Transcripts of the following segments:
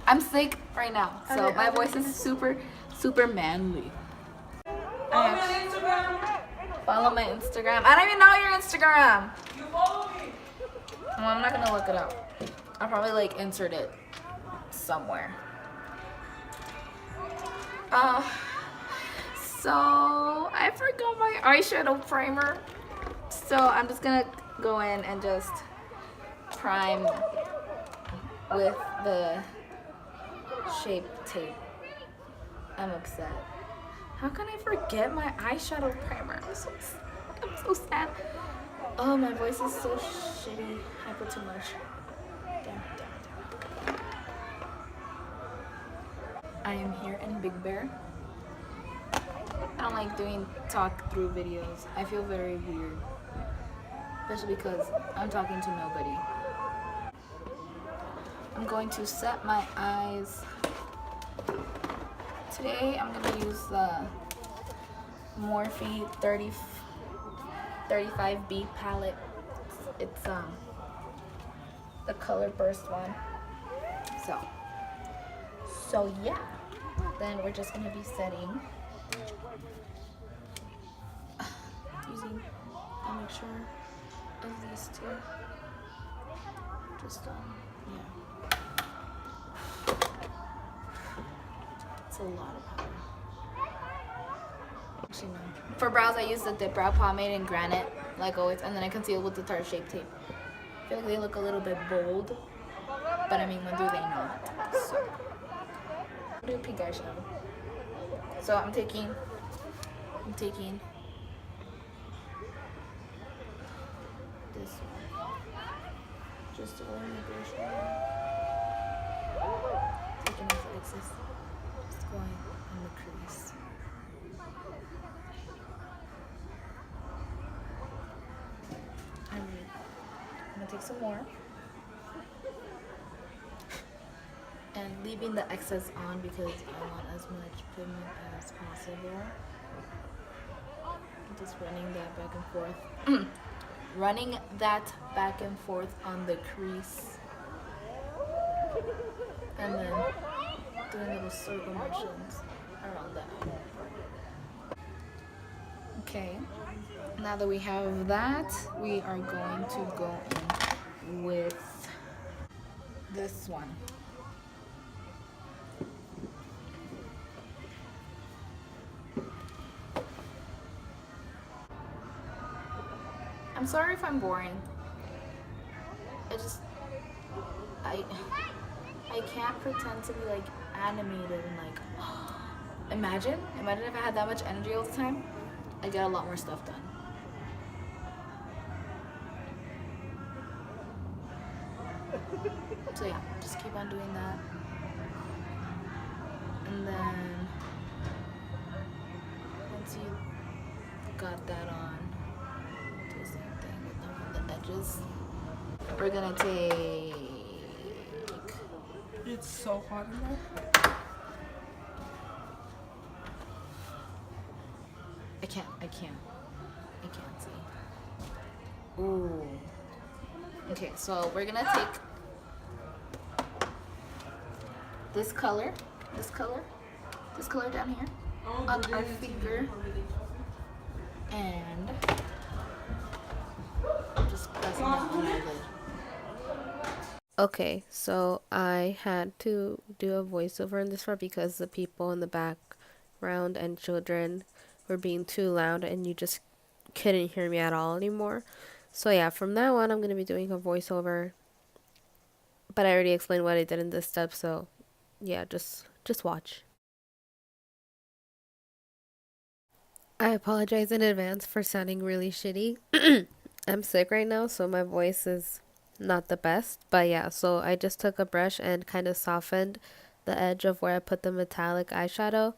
I'm sick right now, so my voice is super manly. Follow my Instagram. I don't even know your Instagram. You follow me. Well, I'm not gonna look it up. I'll probably like insert it somewhere. So I forgot my eyeshadow primer. So I'm just gonna go in and just prime with the Shape Tape. I'm upset. How can I forget my eyeshadow primer? I'm so sad. Oh, my voice is so shitty. I put too much. Damn. I am here in Big Bear. I don't like doing talk through videos. I feel very weird. Especially because I'm talking to nobody. I'm going to set my eyes. Today I'm going to use the Morphe 35B palette. It's the color burst one. So yeah. Then we're just going to be setting using a mixture of these two. Just yeah. It's a lot of powder. Actually, no. For brows, I use the Dip Brow Pomade in Granite, like always, and then I conceal with the Tarte Shape Tape. I feel like they look a little bit bold, but I mean, when do they not? So, I'm doing pink eyeshadow. So I'm taking this one, just to go in the brush. Taking off the excess, just going in the crease. I'm gonna take some more and leaving the excess on because I want as much pigment as possible. Just running that back and forth. Running that back and forth on the crease. And then doing little circle motions around that. Okay. Now that we have that, we are going to go in with this one. I'm sorry if I'm boring. I can't pretend to be like animated and like imagine if I had that much energy all the time, I'd get a lot more stuff done. So yeah, just keep on doing that. And then once you got that on, do the same thing with the edges. We're gonna take... It's so hot in there. I can't see. Ooh. Okay, so we're gonna take this color down here on our finger, and just pressing that on our lid. Okay, so I had to do a voiceover in this part because the people in the background and children were being too loud and you just couldn't hear me at all anymore. So yeah, from now on I'm going to be doing a voiceover, but I already explained what I did in this step, so yeah, just watch. I apologize in advance for sounding really shitty. I'm sick right now, so my voice is not the best, but yeah, so I just took a brush and kind of softened the edge of where I put the metallic eyeshadow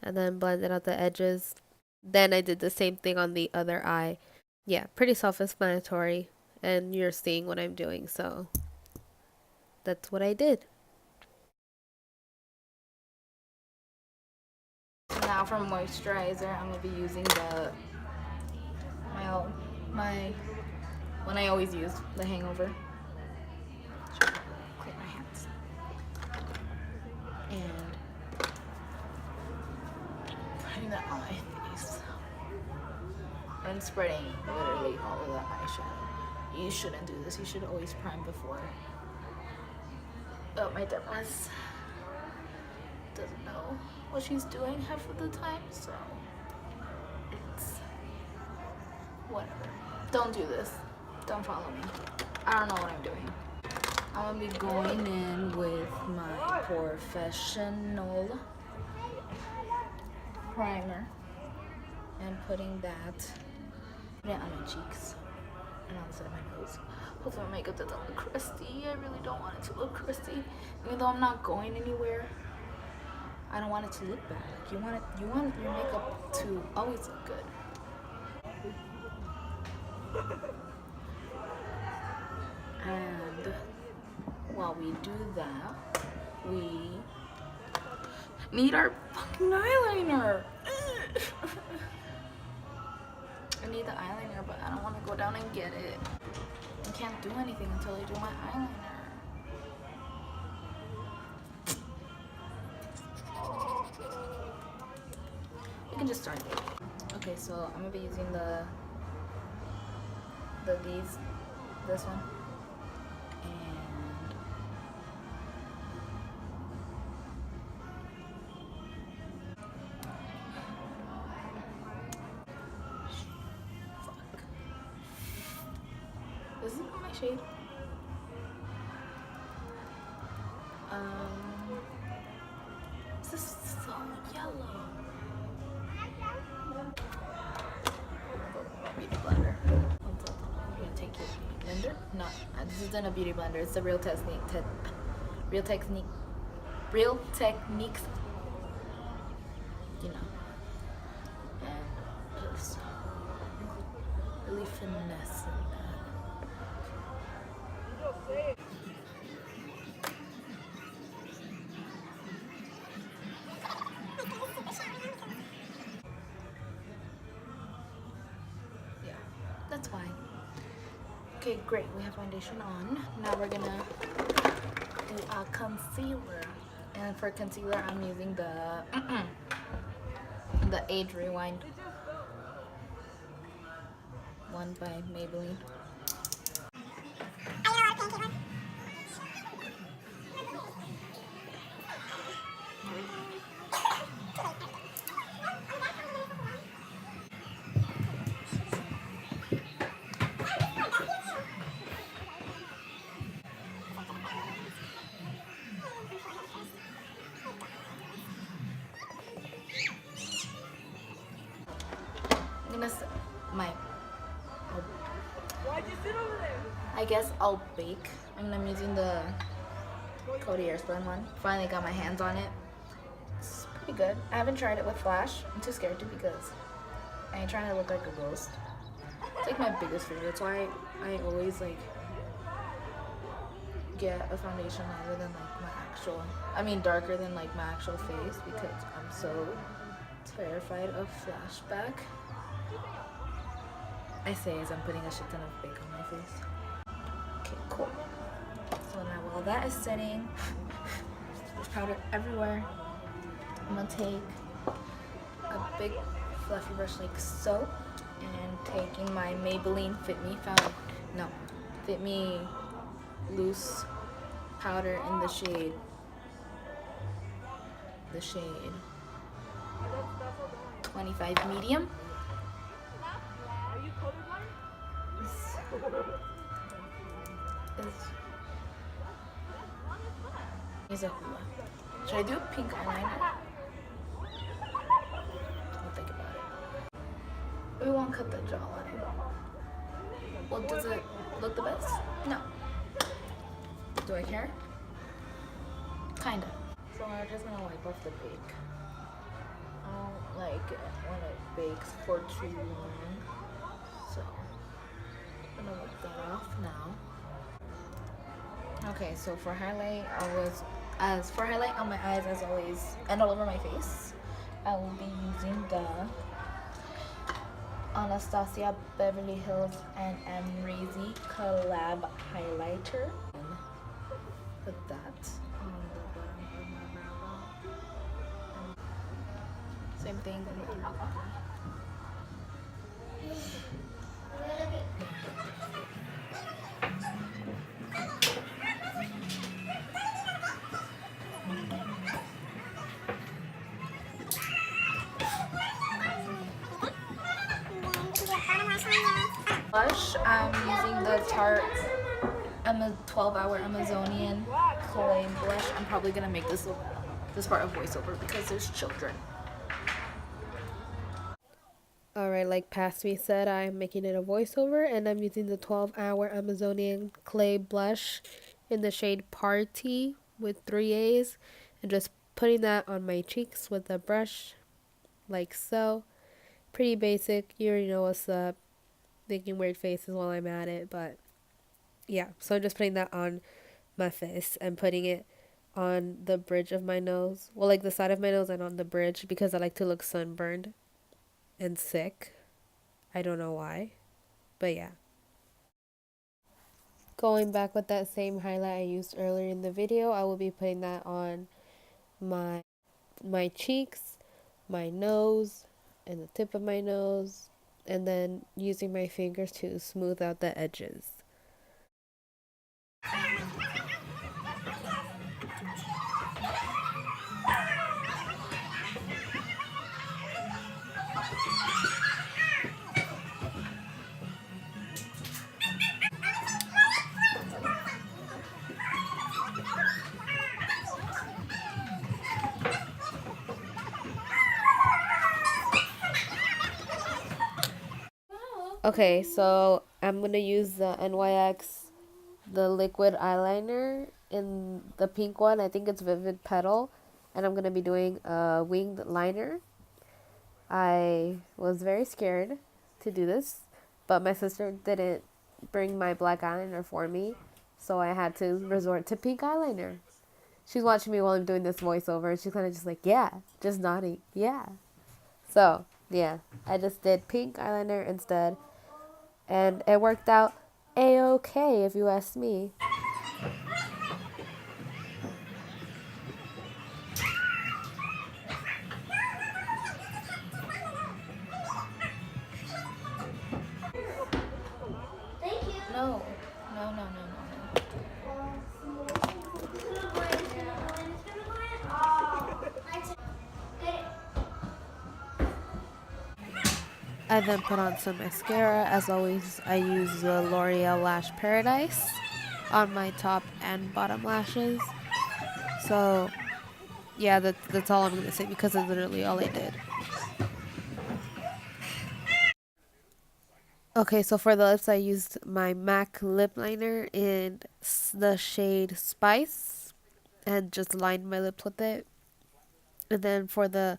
and then blended out the edges. Then I did the same thing on the other eye. Yeah, pretty self-explanatory, and you're seeing what I'm doing, so that's what I did. Now for moisturizer, I'm gonna be using my one I always use, the Hangover. Clean my hands. doing the eye face and spreading literally all of the eyeshadow. You shouldn't do this. You should always prime before. But my dermis doesn't know what she's doing half of the time, so it's whatever. Don't do this. Don't follow me. I don't know what I'm doing. I'm gonna be going in with my professional primer and putting it on my cheeks and on the side of my nose. Hopefully my makeup doesn't look crusty. I really don't want it to look crusty. Even though I'm not going anywhere, I don't want it to look bad. Like you want your makeup to always look good. And while we do that, we need our fucking eyeliner. I need the eyeliner, but I don't want to go down and get it. I can't do anything until I do my eyeliner. You can just start. Okay, so I'm gonna be using this one, and fuck. This is not my shade. This is so yellow. Beauty blender. I'm gonna take your blender. No, this isn't a beauty blender. It's a real technique. Real techniques. You know, and just really finessing that. Yeah, that's fine. Okay, great. We have foundation on. Now we're gonna do a concealer. And for concealer, I'm using the the Age Rewind one by Maybelline. I'm gonna Why'd you sit over there? I guess I'll bake. I'm using the Coty Airspun one. Finally got my hands on it. It's pretty good. I haven't tried it with flash. I'm too scared to because I ain't trying to look like a ghost. It's like my biggest fear. That's why I always like get a foundation lighter than like my actual, darker than like my actual face because I'm so terrified of flashback. I say as I'm putting a shit ton of bake on my face. Okay, cool. So now while that is setting, there's powder everywhere. I'm gonna take a big fluffy brush like so, and taking my Maybelline Fit Me Loose powder in the shade 25 medium. Are you colorblind? Is a hula. Should I do a pink eyeliner? I'll think about it. We won't cut the jawline. Well, does it look the best? No. Do I care? Kinda. So we're just gonna wipe off the bake. I don't like it when it bakes for too long. So I'm gonna wipe that off now. Okay, so for highlight, for highlight on my eyes as always, and all over my face, I will be using the Anastasia Beverly Hills and Amrezy collab highlighter. Put that on the bottom of my brow bone. Same thing. Blush, I'm using the Tarte 12-hour Amazonian clay blush. I'm probably gonna make this part of voiceover because there's children. Alright, like past me said, I'm making it a voiceover and I'm using the 12-hour Amazonian clay blush in the shade Party with 3 A's and just putting that on my cheeks with a brush like so. Pretty basic, you already know what's up. Making weird faces while I'm at it, but yeah, so I'm just putting that on my face and putting it on the bridge of my nose. Well, like the side of my nose and on the bridge because I like to look sunburned and sick. I don't know why, but yeah. Going back with that same highlight I used earlier in the video, I will be putting that on my cheeks, my nose, and the tip of my nose, and then using my fingers to smooth out the edges. Okay, so I'm gonna use the NYX, the liquid eyeliner in the pink one. I think it's Vivid Petal, and I'm gonna be doing a winged liner. I was very scared to do this, but my sister didn't bring my black eyeliner for me, so I had to resort to pink eyeliner. She's watching me while I'm doing this voiceover, and she's kind of just like, yeah, just nodding, yeah. So, yeah, I just did pink eyeliner instead, and it worked out a-okay if you ask me. No, no, no, no, no, I then put on some mascara. As always, I use the L'Oreal Lash Paradise on my top and bottom lashes. So, yeah, that's all I'm going to say because that's literally all I did. Okay, so for the lips, I used my MAC lip liner in the shade Spice and just lined my lips with it. And then for the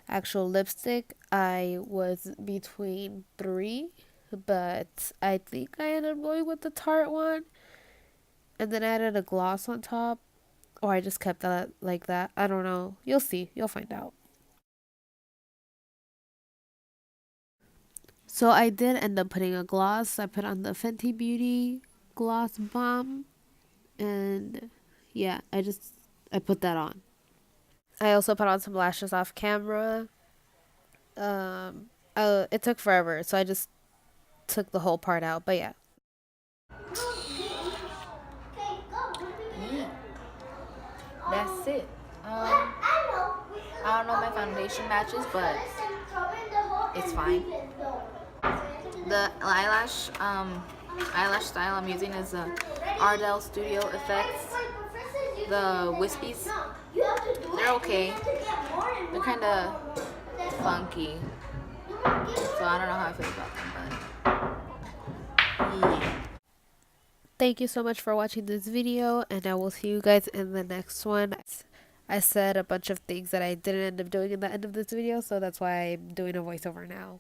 actual lipstick, I was between 3, but I think I ended up going with the Tarte one. And then I added a gloss on top, or I just kept that like that. I don't know. You'll see. You'll find out. So I did end up putting a gloss. I put on the Fenty Beauty Gloss Bomb, and yeah, I put that on. I also put on some lashes off camera. It took forever, so I just took the whole part out. But yeah. yeah. That's it. I don't know if my foundation matches, but it's fine. The eyelash style I'm using is the Ardell Studio Effects. The wispies, they're okay. They're kind of funky, so I don't know how I feel about them, but yeah. Thank you so much for watching this video, and I will see you guys in the next one. I said a bunch of things that I didn't end up doing in the end of this video, so that's why I'm doing a voiceover now.